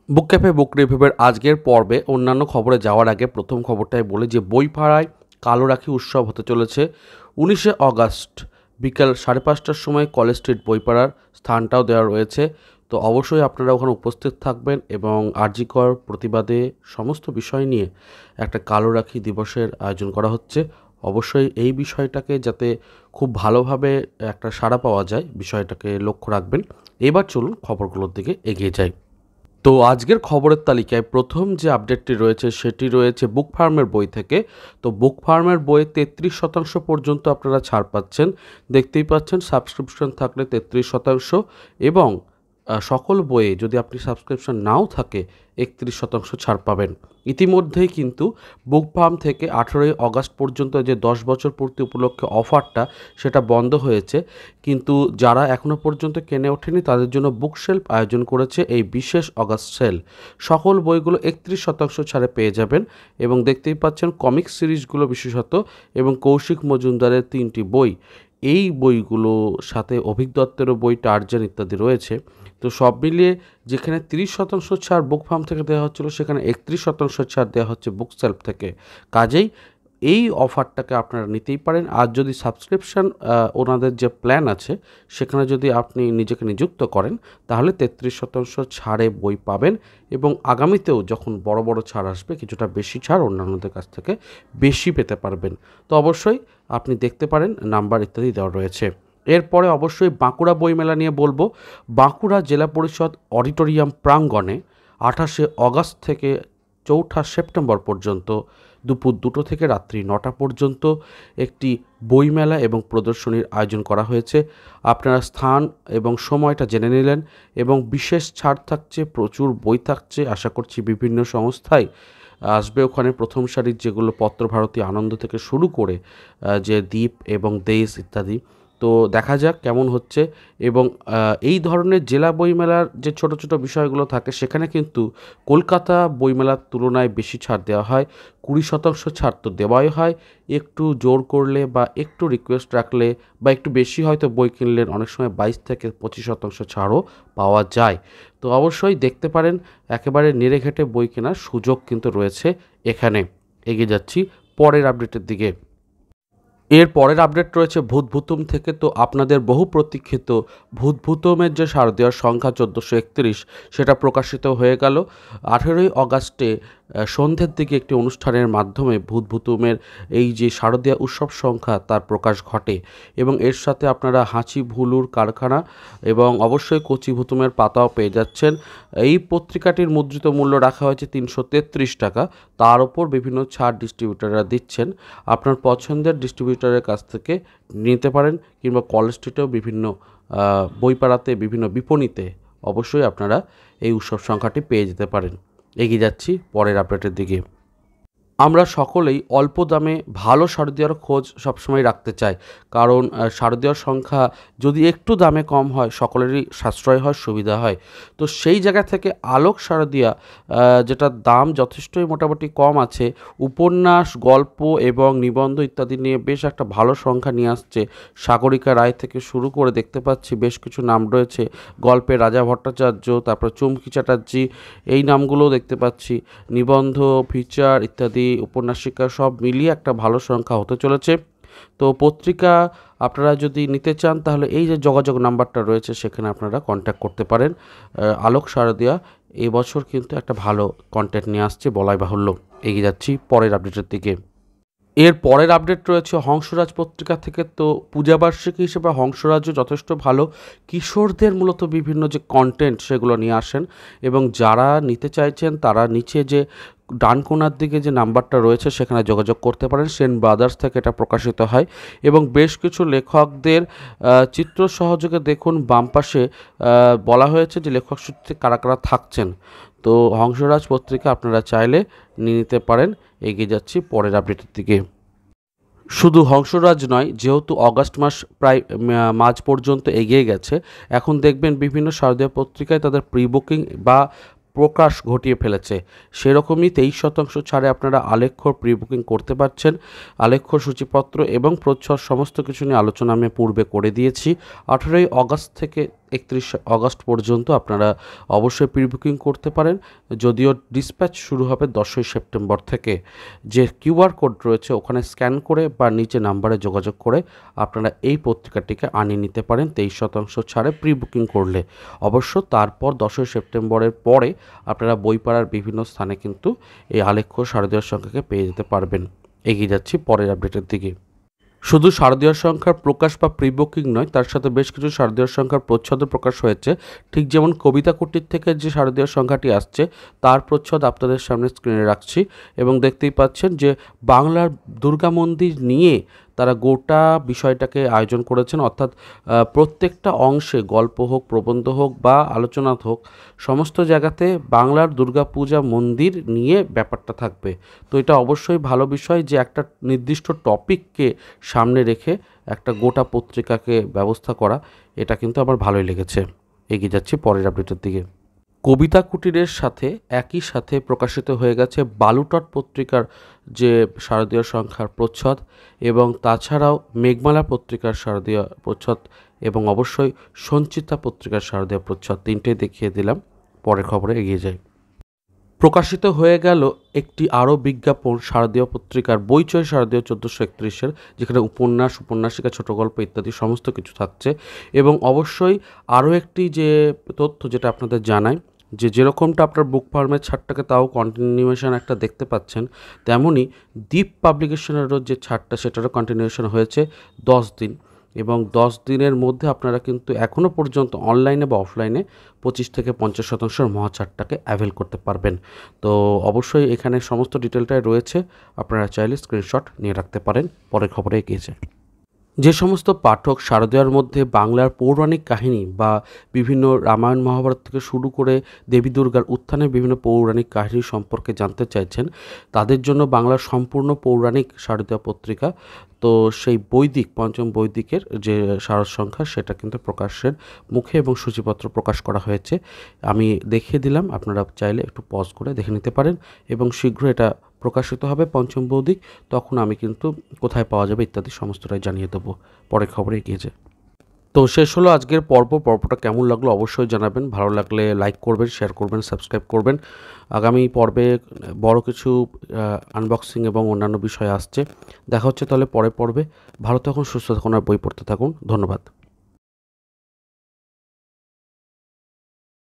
বুক cafe বুক রিভিউয়ের আজকের পর্বে অন্যান্য খবরে যাওয়ার আগে প্রথম খবরটাই বলি যে বইপাড়ায় কালো রাখি উৎসব হতে চলেছে 19শে অগাস্ট বিকাল 5:30টার সময় কলেজ স্ট্রিট বইপাড়ার স্থানটাও দেওয়া রয়েছে। তো অবশ্যই আপনারা ওখানে উপস্থিত থাকবেন এবং আরজি কর প্রতিবাদে সমস্ত বিষয় নিয়ে একটা কালো রাখি দিবসের আয়োজন করা হচ্ছে। অবশ্যই এই বিষয়টাকে যাতে খুব ভালোভাবে একটা সাড়া পাওয়া যায় বিষয়টাকে লক্ষ্য রাখবেন। এবার চলুন খবরগুলোর দিকে এগিয়ে যাই। তো আজকের খবরের তালিকায় প্রথম যে আপডেটটি রয়েছে সেটি রয়েছে বুক ফার্মের বই থেকে। তো বুক ফার্মের বইয়ে 33% পর্যন্ত আপনারা ছাড় পাচ্ছেন। দেখতেই পাচ্ছেন সাবস্ক্রিপশন থাকলে 33% এবং সকল বইয়ে যদি আপনি সাবস্ক্রিপশন নাও থাকে 31% ছাড় পাবেন। ইতিমধ্যেই কিন্তু বুক ফার্ম থেকে 18ই অগাস্ট পর্যন্ত যে 10 বছর পূর্তি উপলক্ষে অফারটা সেটা বন্ধ হয়েছে, কিন্তু যারা এখনও পর্যন্ত কেনে ওঠেনি তাদের জন্য বুকশেলফ আয়োজন করেছে এই বিশেষ অগাস্ট সেল। সকল বইগুলো 31% ছাড়ে পেয়ে যাবেন এবং দেখতেই পাচ্ছেন কমিক সিরিজগুলো বিশেষত এবং কৌশিক মজুমদারের 3টি বই। এই বইগুলো সাথে অভিক দত্তেরও বই টার্জান ইত্যাদি রয়েছে। তো সব মিলিয়ে যেখানে 30% ছাড় বুক ফার্ম থেকে দেওয়া হচ্ছিল সেখানে 31% ছাড় দেওয়া হচ্ছে বুকশেলফ থেকে। কাজেই এই অফারটাকে আপনারা নিতেই পারেন। আর যদি সাবস্ক্রিপশান ওনাদের যে প্ল্যান আছে সেখানে যদি আপনি নিজেকে নিযুক্ত করেন তাহলে 33% ছাড়ে বই পাবেন এবং আগামীতেও যখন বড় বড় ছাড় আসবে কিছুটা বেশি ছাড় অন্যান্যদের কাছ থেকে বেশি পেতে পারবেন। তো অবশ্যই আপনি দেখতে পারেন, নাম্বার ইত্যাদি দেওয়া রয়েছে। এরপরে অবশ্যই বাঁকুড়া বইমেলা নিয়ে বলবো। বাঁকুড়া জেলা পরিষদ অডিটোরিয়াম প্রাঙ্গণে 28শে অগাস্ট থেকে 4ঠা সেপ্টেম্বর পর্যন্ত দুপুর 2টো থেকে রাত্রি 9টা পর্যন্ত একটি বইমেলা এবং প্রদর্শনীর আয়োজন করা হয়েছে। আপনারা স্থান এবং সময়টা জেনে নিলেন এবং বিশেষ ছাড় থাকছে, প্রচুর বই থাকছে। আশা করছি বিভিন্ন সংস্থায় আসবে ওখানে, প্রথম সারির যেগুলো পত্রভারতী, আনন্দ থেকে শুরু করে যে দ্বীপ এবং দেশ ইত্যাদি। তো দেখা যাক কেমন হচ্ছে। এবং এই ধরনের জেলা বইমেলার যে ছোট ছোট বিষয়গুলো থাকে সেখানে কিন্তু কলকাতা বইমেলার তুলনায় বেশি ছাড় দেওয়া হয়। 20% ছাড় তো দেওয়াই হয়, একটু জোর করলে বা একটু রিকোয়েস্ট রাখলে বা একটু বেশি হয়তো বই কিনলেন অনেক সময় 22 থেকে 25% ছাড়ও পাওয়া যায়। তো অবশ্যই দেখতে পারেন, একেবারে নেড়ে ঘেটে বই কেনার সুযোগ কিন্তু রয়েছে এখানে। এগিয়ে যাচ্ছি পরের আপডেটের দিকে। এর পরের আপডেট রয়েছে ভূতভূতম থেকে। তো আপনাদের বহু প্রতীক্ষিত ভূতভূতমের যে শারদীয়ার সংখ্যা 1431 সেটা প্রকাশিত হয়ে গেল। 18ই অগাস্টে সন্ধ্যের দিকে একটি অনুষ্ঠানের মাধ্যমে ভূতভূতমের এই যে শারদীয়া উৎসব সংখ্যা তার প্রকাশ ঘটে এবং এর সাথে আপনারা হাঁচি ভুলুর কারখানা এবং অবশ্যই কচি ভূতমের পাতাও পেয়ে যাচ্ছেন। এই পত্রিকাটির মুদ্রিত মূল্য রাখা হয়েছে 333 টাকা। তার ওপর বিভিন্ন ছাড় ডিস্ট্রিবিউটাররা দিচ্ছেন। আপনার পছন্দের ডিস্ট্রিবিউটারের কাছ থেকে নিতে পারেন কিংবা কলেজ স্ট্রিটেও বিভিন্ন বইপাড়াতে, বিভিন্ন বিপণীতে অবশ্যই আপনারা এই উৎসব সংখ্যাটি পেয়ে যেতে পারেন। এগিয়ে যাচ্ছি পরের আপডেটের দিকে। আমরা সকলেই অল্প দামে ভালো শারদীয়ার খোঁজ সবসময় রাখতে চাই, কারণ শারদীয়ার সংখ্যা যদি একটু দামে কম হয় সকলেরই সাশ্রয় হয়, সুবিধা হয়। তো সেই জায়গা থেকে আলোক শারদীয়া, যেটার দাম যথেষ্টই মোটামুটি কম আছে, উপন্যাস, গল্প এবং নিবন্ধ ইত্যাদি নিয়ে বেশ একটা ভালো সংখ্যা নিয়ে আসছে। সাগরিকা রায় থেকে শুরু করে দেখতে পাচ্ছি বেশ কিছু নাম রয়েছে, গল্পে রাজা ভট্টাচার্য, তারপর চুমকি চ্যাটার্জি, এই নামগুলোও দেখতে পাচ্ছি। নিবন্ধ, ফিচার ইত্যাদি, উপন্যাসিকা সব মিলিয়ে একটা ভালো সংখ্যা হতে চলেছে। তো পত্রিকা আপনারা যদি নিতে চান তাহলে এই যে যোগাযোগ নাম্বারটা রয়েছে সেখানে আপনারা কন্ট্যাক্ট করতে পারেন। আলোক শারদীয়া এবছর কিন্তু একটা ভালো কন্টেন্ট নিয়ে আসছে বলাই বাহুল্য। এগিয়ে যাচ্ছি পরের আপডেটের দিকে। এর পরের আপডেট রয়েছে হংসরাজ পত্রিকা থেকে। তো পূজাবার্ষিকী হিসেবে হংসরাজও যথেষ্ট ভালো কিশোরদের মূলত বিভিন্ন যে কন্টেন্ট সেগুলো নিয়ে আসেন এবং যারা নিতে চাইছেন তারা নিচে যে ডান কোণার দিকে যে নাম্বারটা রয়েছে সেখানে যোগাযোগ করতে পারেন। সেন ব্রাদার্স থেকে এটা প্রকাশিত হয় এবং বেশ কিছু লেখকদের চিত্র সহযোগে দেখুন বাম পাশে বলা হয়েছে যে লেখক সূত্রে কারা কারা থাকছেন। তো হংসরাজ পত্রিকা আপনারা চাইলে নিয়ে নিতে পারেন। এগিয়ে যাচ্ছি পরের আপডেটের দিকে। শুধু হংসরাজ নয়, যেহেতু অগাস্ট মাস প্রায় মাঝ পর্যন্ত এগিয়ে গেছে, এখন দেখবেন বিভিন্ন শারদীয় পত্রিকায় তাদের প্রি বুকিং বা প্রকাশ ঘটিয়ে ফেলেছে। সেরকমই 23% ছাড়ে আপনারা আলেখ্যর প্রি বুকিং করতে পারছেন। আলেখ্যর সূচিপত্র এবং প্রচ্ছদ সমস্ত কিছু নিয়ে আলোচনা আমি পূর্বে করে দিয়েছি। 18ই অগাস্ট থেকে 31 অগস্ট পর্যন্ত আপনারা অবশ্যই প্রি বুকিং করতে পারেন, যদিও ডিসপ্যাচ শুরু হবে 10ই সেপ্টেম্বর থেকে। যে কিউআর কোড রয়েছে ওখানে স্ক্যান করে বা নিচে নাম্বারে যোগাযোগ করে আপনারা এই পত্রিকাটিকে আনিয়ে নিতে পারেন 23% ছাড়ে প্রি বুকিং করলে। অবশ্য তারপর 10ই সেপ্টেম্বরের পরে আপনারা বইপাড়ার বিভিন্ন স্থানে কিন্তু এই আলেখ্য শারদীয় সংখ্যাকে পেয়ে যেতে পারবেন। এগিয়ে যাচ্ছি পরের আপডেটের দিকে। শুধু শারদীয় সংখ্যার প্রকাশ বা প্রি বুকিং নয়, তার সাথে বেশ কিছু শারদীয় সংখ্যার প্রচ্ছদও প্রকাশ হয়েছে। ঠিক যেমন কবিতা কুটির থেকে যে শারদীয় সংখ্যাটি আসছে তার প্রচ্ছদ আপনাদের সামনে স্ক্রিনে রাখছি, এবং দেখতেই পাচ্ছেন যে বাংলার দুর্গা মন্দির নিয়ে তারা গোটা বিষয়টাকে আয়োজন করেছেন, অর্থাৎ প্রত্যেকটা অংশে গল্প হোক, প্রবন্ধ হোক বা আলোচনা হোক, সমস্ত জায়গাতে বাংলার দুর্গাপূজা মন্দির নিয়ে ব্যাপারটা থাকবে। তো এটা অবশ্যই ভালো বিষয় যে একটা নির্দিষ্ট টপিককে সামনে রেখে একটা গোটা পত্রিকাকে ব্যবস্থা করা, এটা কিন্তু আমার ভালোই লেগেছে। এগিয়ে যাচ্ছি পরের আপডেটের দিকে। কবিতা কুটিরের সাথে একই সাথে প্রকাশিত হয়ে গেছে বালুটট পত্রিকার যে শারদীয় সংখ্যার প্রচ্ছদ, এবং তাছাড়াও মেঘমালা পত্রিকার শারদীয় প্রচ্ছদ, এবং অবশ্যই সঞ্চিতা পত্রিকার শারদীয় প্রচ্ছদ। তিনটেই দেখিয়ে দিলাম। পরের খবরে এগিয়ে যাই। প্রকাশিত হয়ে গেল একটি আরও বিজ্ঞাপন শারদীয় পত্রিকার বইচয় শারদীয় 1431-এর, যেখানে উপন্যাস, উপন্যাসিকা, ছোট গল্প ইত্যাদি সমস্ত কিছু থাকছে। এবং অবশ্যই আরও একটি যে তথ্য যেটা আপনাদের জানাই, যে যেরকমটা আপনার বুক ফার্মের ছাড়টাকে তাও কন্টিনিউয়েশন একটা দেখতে পাচ্ছেন, তেমনই দ্বীপ পাবলিকেশনেরও যে ছাড়টা সেটারও কন্টিনিউয়েশন হয়েছে 10 দিন, এবং 10 দিনের মধ্যে আপনারা কিন্তু এখনও পর্যন্ত অনলাইনে বা অফলাইনে 25 থেকে 50% মহাছাড়টাকে অ্যাভেল করতে পারবেন। তো অবশ্যই এখানে সমস্ত ডিটেলটাই রয়েছে, আপনারা চাইলে স্ক্রিনশট নিয়ে রাখতে পারেন। পরের খবরে এগিয়েছে। যে সমস্ত পাঠক শারদীয়ার মধ্যে বাংলার পৌরাণিক কাহিনী বা বিভিন্ন রামায়ণ মহাভারত থেকে শুরু করে দেবী দুর্গার উত্থানের বিভিন্ন পৌরাণিক কাহিনী সম্পর্কে জানতে চাইছেন, তাদের জন্য বাংলার সম্পূর্ণ পৌরাণিক শারদীয় পত্রিকা, তো সেই বৈদিক পঞ্চম বৈদিকের যে শারদ সংখ্যা সেটা কিন্তু প্রকাশের মুখে এবং সূচিপত্র প্রকাশ করা হয়েছে। আমি দেখিয়ে দিলাম, আপনারা চাইলে একটু পজ করে দেখে নিতে পারেন, এবং শীঘ্র এটা প্রকাশিত হবে পঞ্চম বৌদিক, তখন আমি কিন্তু কোথায় পাওয়া যাবে ইত্যাদি সমস্তটাই জানিয়ে দেবো। পরের খবরে এগিয়েছে। তো শেষ হলো আজকের পর্বটা কেমন লাগলো অবশ্যই জানাবেন। ভালো লাগলে লাইক করবেন, শেয়ার করবেন, সাবস্ক্রাইব করবেন। আগামী পর্বে বড় কিছু আনবক্সিং এবং অন্যান্য বিষয় আসছে। দেখা হচ্ছে তাহলে পরের পর্বে। ভালো থাকুন, সুস্থ থাকুন আর বই পড়তে থাকুন। ধন্যবাদ।